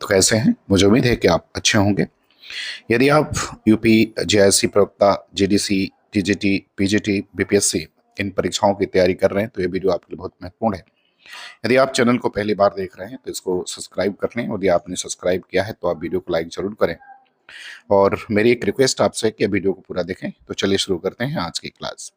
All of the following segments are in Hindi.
तो कैसे हैं? मुझे उम्मीद है कि आप अच्छे होंगे। यदि आप यूपी जेआईसी प्रवक्ता, जेडीसी, टीजीटी, पीजीटी, बीपीएससी इन परीक्षाओं की तैयारी कर रहे हैं तो ये वीडियो आपके लिए बहुत महत्वपूर्ण है। यदि आप चैनल को पहली बार देख रहे हैं तो इसको सब्सक्राइब कर लें, और यदि आपने सब्सक्राइब किया है तो आप वीडियो को लाइक जरूर करें। और मेरी एक रिक्वेस्ट आपसे कि वीडियो को पूरा देखें। तो चलिए शुरू करते हैं आज की क्लास।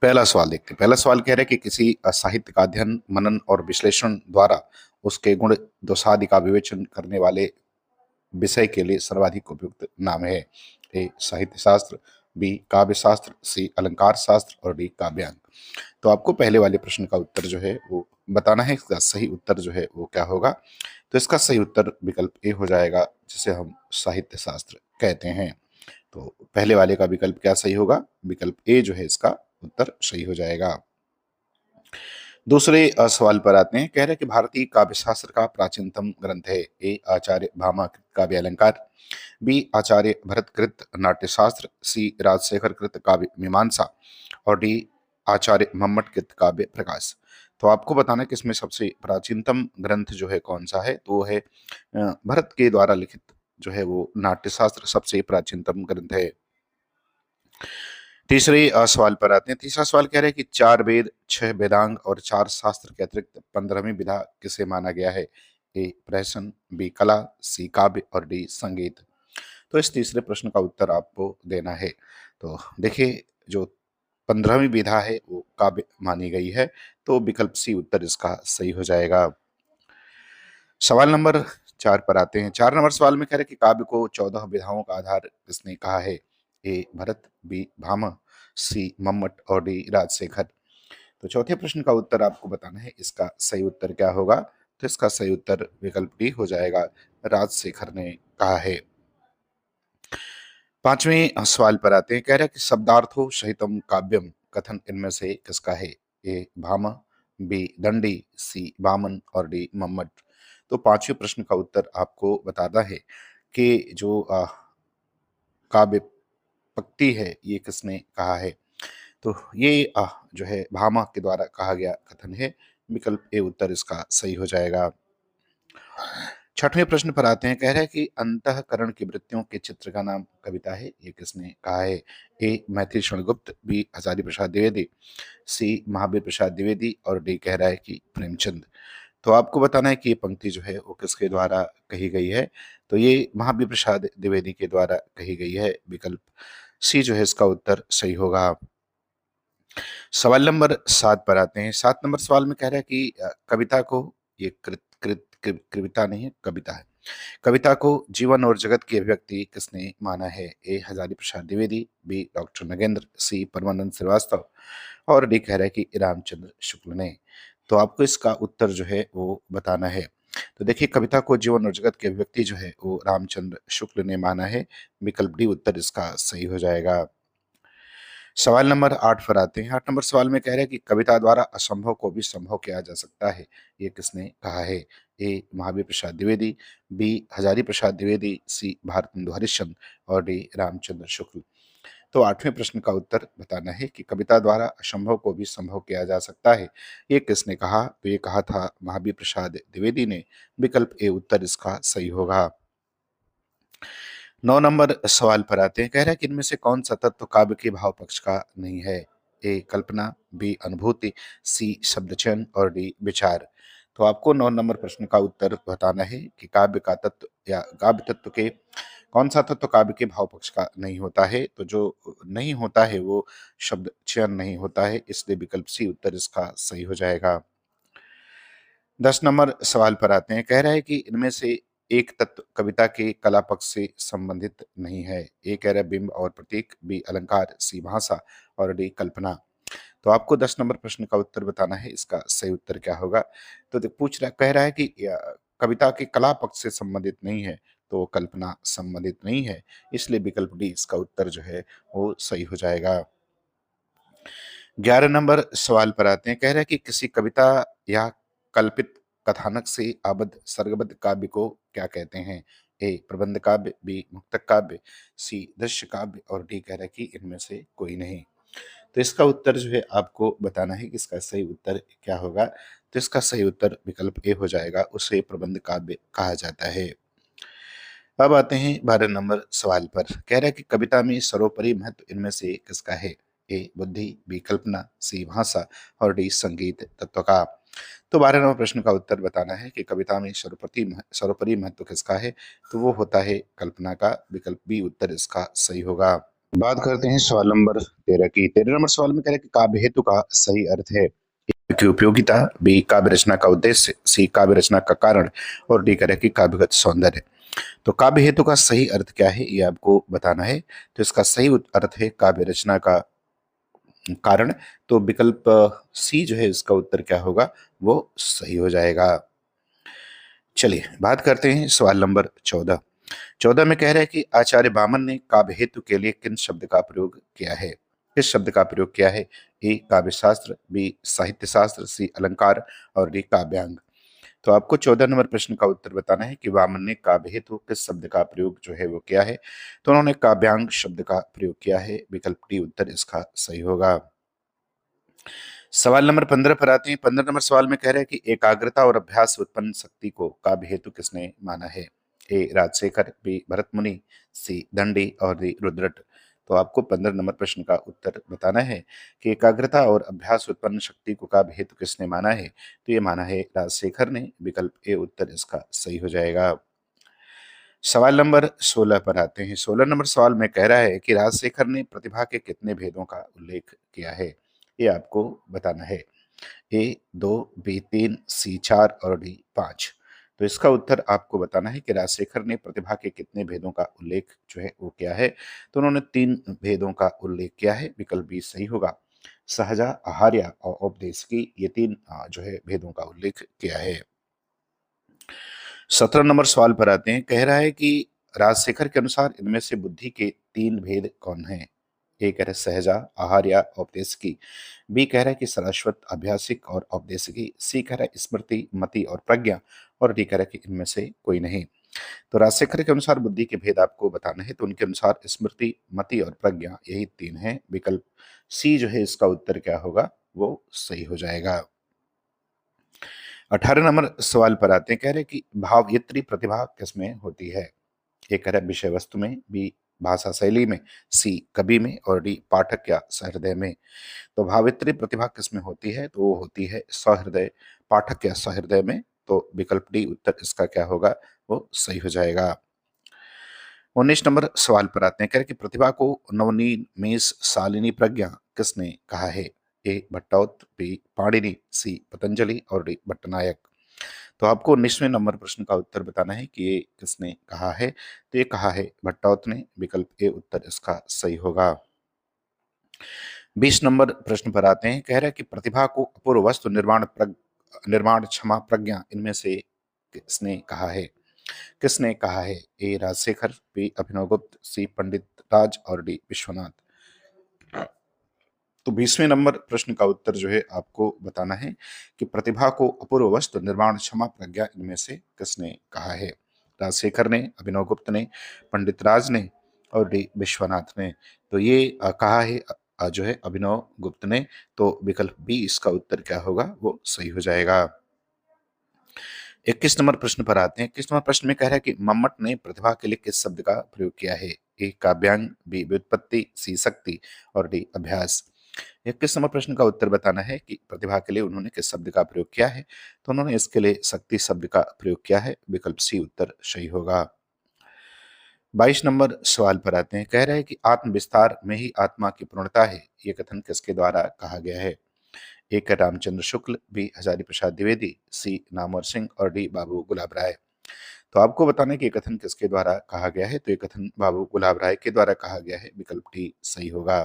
पहला सवाल देखते हैं। पहला सवाल कह रहा है कि किसी साहित्य का अध्ययन, मनन और विश्लेषण द्वारा उसके गुण दोषादि का विवेचन करने वाले विषय के लिए सर्वाधिक उपयुक्त नाम है। ए साहित्य शास्त्र, बी काव्य शास्त्र, सी अलंकार शास्त्र और डी काव्यांग। तो आपको पहले वाले प्रश्न का उत्तर जो है वो बताना है। इसका सही उत्तर जो है वो क्या होगा? तो इसका सही उत्तर विकल्प ए हो जाएगा, जिसे हम साहित्य शास्त्र कहते हैं। तो पहले वाले का विकल्प क्या सही होगा? विकल्प ए जो है इसका उत्तर सही हो जाएगा। दूसरे सवाल पर आते हैं। कह रहे हैं कि भारतीय काव्य शास्त्र का प्राचीनतम ग्रंथ है। ए आचार्य भामा कृत काव्य अलंकार, बी आचार्य भरत कृत नाट्य शास्त्र, सी राजशेखर कृत काव्य मीमांसा और डी आचार्य मम्मट कृत काव्य प्रकाश। तो आपको बताना है कि इसमें सबसे प्राचीनतम ग्रंथ जो है कौन सा है? तो वो है भरत के द्वारा लिखित जो है वो नाट्य शास्त्र सबसे प्राचीनतम ग्रंथ है। तीसरे सवाल पर आते हैं। तीसरा सवाल कह रहे हैं कि 4 वेद, 6 वेदांग और 4 शास्त्र के अतिरिक्त 15वीं विधा किसे माना गया है? ए प्रहसन, बी कला, सी काव्य और डी संगीत। तो इस तीसरे प्रश्न का उत्तर आपको देना है। तो देखिए, जो 15वीं विधा है वो काव्य मानी गई है, तो विकल्प सी उत्तर इसका सही हो जाएगा। सवाल नंबर 4 पर आते हैं। 4 नंबर सवाल में कह रहे हैं कि काव्य को 14 विधाओं का आधार किसने कहा है? ए भरत, बी भामा, सी मम्मट और डी राजशेखर। तो चौथे प्रश्न का उत्तर आपको बताना है। इसका सही उत्तर क्या होगा? तो इसका सही उत्तर विकल्प डी हो जाएगा, राजशेखर ने कहा है। पांचवें सवाल पर आते हैं। कह रहा है कि शब्दार्थो सहितम काव्यम कथन इनमें से किसका है? ए भामा, बी दंडी, सी वामन और डी मम्मट। तो पांचवें प्रश्न का उत्तर आपको बताना है कि जो काव्य पक्ति है ये किसने कहा है? तो ये जो है भामा के द्वारा कहा गया कथन है। विकल्प ए उत्तर इसका सही हो जाएगा। छठवें प्रश्न पर आते हैं। कह रहा है कि अंतःकरण की वृत्तियों के चित्र का नाम कविता है, ये किसने कहा है? ए मैथिली शरण गुप्त, बी हजारी प्रसाद द्विवेदी, सी महावीर प्रसाद द्विवेदी और डी कह रहा है कि प्रेमचंद। तो आपको बताना है कि ये पंक्ति जो है वो किसके द्वारा कही गई है? तो ये महावीर प्रसाद द्विवेदी के द्वारा कही गई है। विकल्प सी जो है इसका उत्तर सही होगा। सवाल नंबर 7 पर आते हैं। 7 नंबर सवाल में कह रहा है कि कविता को, ये कविता नहीं है, कविता है। कविता को जीवन और जगत की अभिव्यक्ति किसने माना है? ए हजारी प्रसाद द्विवेदी, बी डॉक्टर नगेंद्र, सी परमानंद श्रीवास्तव और डी कह रहा है कि रामचंद्र शुक्ल ने। तो आपको इसका उत्तर जो है वो बताना है। तो देखिए, कविता को जीवन और जगत की अभिव्यक्ति जो है वो रामचंद्र शुक्ल ने माना है। विकल्प डी उत्तर इसका सही हो जाएगा। सवाल नंबर 8 पर आते हैं। 8 नंबर सवाल में कह रहे हैं कि कविता द्वारा असंभव को भी संभव किया जा सकता है, ये किसने कहा है? ए महावीर प्रसाद द्विवेदी, बी हजारी प्रसाद द्विवेदी, सी भारतेंदु हरिश्चंद्र और डी रामचंद्र शुक्ल। तो 8वें प्रश्न का उत्तर बताना है कि कविता द्वारा असंभव को भी संभव किया जा सकता है, ये किसने कहा? तो ये कहा था महावीर प्रसाद द्विवेदी ने। विकल्प ए उत्तर इसका सही होगा। 9 नंबर सवाल पर आते हैं। कह रहा है कि इनमें से कौन सा तत्व काव्य के भाव पक्ष का नहीं है? ए कल्पना, बी अनुभूति, सी शब्द चयन और डी विचार। तो आपको 9 नंबर प्रश्न का उत्तर बताना है कि काव्य का तत्व या काव्य तत्व के कौन सा तत्व काव्य के भाव पक्ष का नहीं होता है? तो जो नहीं होता है वो शब्द चयन नहीं होता है, इसलिए विकल्प सी उत्तर इसका सही हो जाएगा। 10 नंबर सवाल पर आते हैं। कह रहा है कि इनमें से एक तत्व कविता के कला पक्ष से संबंधित नहीं है। ए कह रहा है बिंब और प्रतीक, बी अलंकार, सी भाषा और डी कल्पना। तो आपको 10 नंबर प्रश्न का उत्तर बताना है। इसका सही उत्तर क्या होगा? तो पूछ रहा, कह रहा है कि कविता के कला पक्ष से संबंधित नहीं है, तो कल्पना संबंधित नहीं है, इसलिए विकल्प डी इसका उत्तर जो है वो सही हो जाएगा। 11 नंबर सवाल पर आते हैं। कह रहा है कि किसी कविता या कल्पित कथानक से आबद्ध सर्गबद्ध काव्य को क्या कहते हैं? ए प्रबंध काव्य, बी मुक्तक काव्य, सी दृश्य काव्य और डी कह रहा है कि इनमें से कोई नहीं। तो इसका उत्तर जो है आपको बताना है कि इसका सही उत्तर क्या होगा। तो इसका सही उत्तर विकल्प ए हो जाएगा, उसे प्रबंध काव्य कहा जाता है। अब आते हैं 12 नंबर सवाल पर। कह रहा है कि कविता में सर्वोपरि महत्व इनमें से किसका है? ए बुद्धि, बी कल्पना, सी भाषा और डी संगीत तत्व का। तो 12 नंबर प्रश्न का उत्तर बताना है कि कविता में सर्वोपरि महत्व किसका है? तो वो होता है कल्पना का। विकल्प बी उत्तर इसका सही होगा। बात करते हैं सवाल नंबर 13 की। 13 नंबर सवाल में कह रहा है कि काव्य हेतु का सही अर्थ है की उपयोगिता, बी काव्य रचना का उद्देश्य, सी काव्य रचना का कारण और डी कह रहा है कि काव्यगत सौंदर्य। तो काव्य हेतु का सही अर्थ क्या है ये आपको बताना है। तो इसका सही अर्थ है काव्य रचना का कारण। तो विकल्प सी जो है इसका उत्तर क्या होगा, वो सही हो जाएगा। चलिए बात करते हैं सवाल नंबर 14। 14 में कह रहा है कि आचार्य बामन ने काव्य हेतु के लिए किन शब्द का प्रयोग किया है? किस शब्द का प्रयोग किया है? ए काव्य शास्त्र, बी साहित्य शास्त्र, सी अलंकार और डी काव्यांग। तो आपको 14 नंबर प्रश्न का उत्तर बताना है कि वामन ने काव्य हेतु किस शब्द का प्रयोग जो है वो किया है। तो उन्होंने काव्यांग शब्द का प्रयोग किया है। विकल्प डी उत्तर इसका सही होगा। सवाल नंबर 15 पर आते हैं। 15 नंबर सवाल में कह रहे हैं कि एकाग्रता और अभ्यास से उत्पन्न शक्ति को काव्य हेतु किसने माना है? ए राजशेखर, बी भरत मुनि, सी दंडी और डी रुद्रट। तो आपको 15 नंबर प्रश्न का उत्तर बताना है कि एकाग्रता और अभ्यास से उत्पन्न शक्ति को काव्य हेतु किसने माना है। तो ये माना है राजशेखर ने। विकल्प ए उत्तर इसका सही हो जाएगा। सवाल नंबर 16 पर आते हैं। 16 नंबर सवाल में कह रहा है कि राजशेखर ने प्रतिभा के कितने भेदों का उल्लेख किया है? ये आपको बताना है। ए 2, बी 3, सी 4 और डी 5। तो इसका उत्तर आपको बताना है कि राजशेखर ने प्रतिभा के कितने भेदों का उल्लेख जो है वो किया है। तो उन्होंने 3 भेदों का उल्लेख किया है। विकल्प बी सही होगा। सहजा, आहार्य और औपदेशिकी, ये 3 जो है भेदों का उल्लेख किया है। 17 नंबर सवाल पर आते हैं। कह रहा है कि राजशेखर के अनुसार इनमें से बुद्धि के 3 भेद कौन हैं? ए कह रहा है सहजा, आहार्य, औपदेशिकी। बी कह रहा है कि सरस्वत, अभ्यासिक और औपदेशिकी। सी कह रहा है स्मृति, मति और प्रज्ञा और डी कह रहा है कि इनमें से कोई नहीं। तो राजशेखर के अनुसार बुद्धि के भेद आपको बताने हैं। तो उनके अनुसार स्मृति, मति और प्रज्ञा यही 3 हैं। विकल्प सी जो है इसका उत्तर क्या होगा, वो सही हो जाएगा। 18 नंबर सवाल पर आते हैं। कह रहे हैं कि भावयित्री प्रतिभा किसमें होती है? ए कह रहा है विषय वस्तु में, बी भाषा शैली में, सी कवि में और डी पाठक या सहृदय में। तो भावित्री प्रतिभा किसमें होती है? तो वो होती है सहृदय, पाठक या सहृदय में। तो विकल्प डी उत्तर इसका क्या होगा, वो सही हो जाएगा। 19 नंबर सवाल पर आते हैं। कह रहे कि प्रतिभा को नवनीत मेष शालिनी प्रज्ञा किसने कहा है? ए भट्टोत, बी पाणिनि, सी पतंजलि और डी भट्टनायक। तो आपको 19वें नंबर प्रश्न का उत्तर बताना है कि ये किसने कहा है। तो ये कहा है भट्टोत ने। विकल्प ए उत्तर इसका सही होगा। 20 नंबर प्रश्न पर आते हैं। कह रहा है कि प्रतिभा को अपूर्व वस्तु निर्माण क्षमा प्रज्ञा इनमें से किसने कहा है? किसने कहा है? ए राजशेखर, बी अभिनव गुप्त, सी पंडित राज और डी विश्वनाथ। तो 20वें नंबर प्रश्न का उत्तर जो है आपको बताना है कि प्रतिभा को अपूर्व वस्तु निर्माण क्षमा प्रज्ञा इनमें से किसने कहा है? राजशेखर ने, अभिनव गुप्त ने, पंडित राज ने और डी विश्वनाथ ने। तो ये कहा है जो है अभिनव गुप्त ने। तो विकल्प बी इसका उत्तर क्या होगा, वो सही हो जाएगा। 21 नंबर प्रश्न पर आते हैं। 21 नंबर प्रश्न में कह रहा है कि मम्मट ने प्रतिभा के लिए किस शब्द का प्रयोग किया है? ए काव्यांग, बी व्युत्पत्ति, सी शक्ति और डी अभ्यास। 21 नंबर प्रश्न का उत्तर बताना है कि प्रतिभा के लिए उन्होंने किस शब्द का प्रयोग किया है। तो उन्होंने इसके लिए शक्ति शब्द का प्रयोग किया है। विकल्प सी उत्तर सही होगा। 22 नंबर सवाल पर आते हैं। कह रहा है कि आत्म विस्तार में ही आत्मा की पूर्णता है। ये कथन किसके द्वारा कहा गया है? एक है रामचंद्र शुक्ल, बी हजारी प्रसाद द्विवेदी, सी नामवर सिंह और डी बाबू गुलाब राय। तो आपको बताना है कि ये कथन किसके द्वारा कहा गया है। तो ये कथन बाबू गुलाब राय के द्वारा कहा गया है। विकल्प डी सही होगा।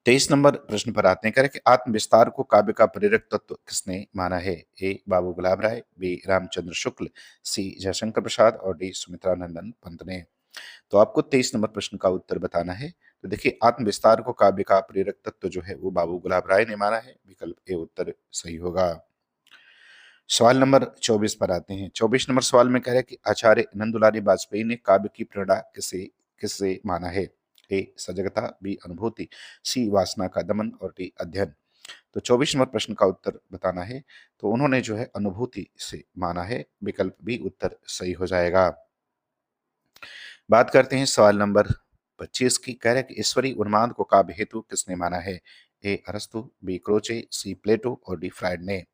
23 नंबर प्रश्न पर आते हैं। कह रहे कि आत्म विस्तार को काव्य का प्रेरक तत्व किसने माना है? ए बाबू गुलाब राय, बी रामचंद्र शुक्ल, सी जयशंकर प्रसाद और डी सुमित्रानंदन पंत ने। तो आपको 23 नंबर प्रश्न का उत्तर बताना है। तो देखिए आत्म विस्तार को काव्य का प्रेरक तत्व जो है वो बाबू गुलाब राय ने माना है। विकल्प ए उत्तर सही होगा। सवाल नंबर 24 पर आते हैं। 24 नंबर सवाल में कह रहे हैं कि आचार्य नंदुलारी वाजपेयी ने काव्य की प्रेरणा किसे किससे माना है? ए सजगता, बी अनुभूति, सी वासना का दमन और डी अध्ययन। तो 24 नंबर प्रश्न का उत्तर बताना है। तो उन्होंने जो है अनुभूति से माना है, विकल्प बी उत्तर सही हो जाएगा। बात करते हैं सवाल नंबर 25 की। कह रहा है कि ईश्वरीय उन्माद को काव्य हेतु किसने माना है? ए अरस्तु, बी क्रोचे, सी प्लेटो और डी फ्रायड ने।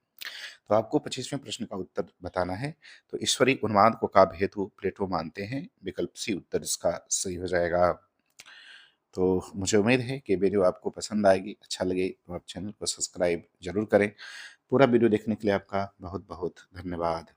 तो आपको 25वें प्रश्न का उत्तर बताना है। तो ईश्वरीय उन्माद को काव्य हेतु प्लेटो मानते हैं, विकल्प सी उत्तर इसका सही हो जाएगा। तो मुझे उम्मीद है कि वीडियो आपको पसंद आएगी, अच्छा लगे तो आप चैनल को सब्सक्राइब जरूर करें। पूरा वीडियो देखने के लिए आपका बहुत बहुत धन्यवाद।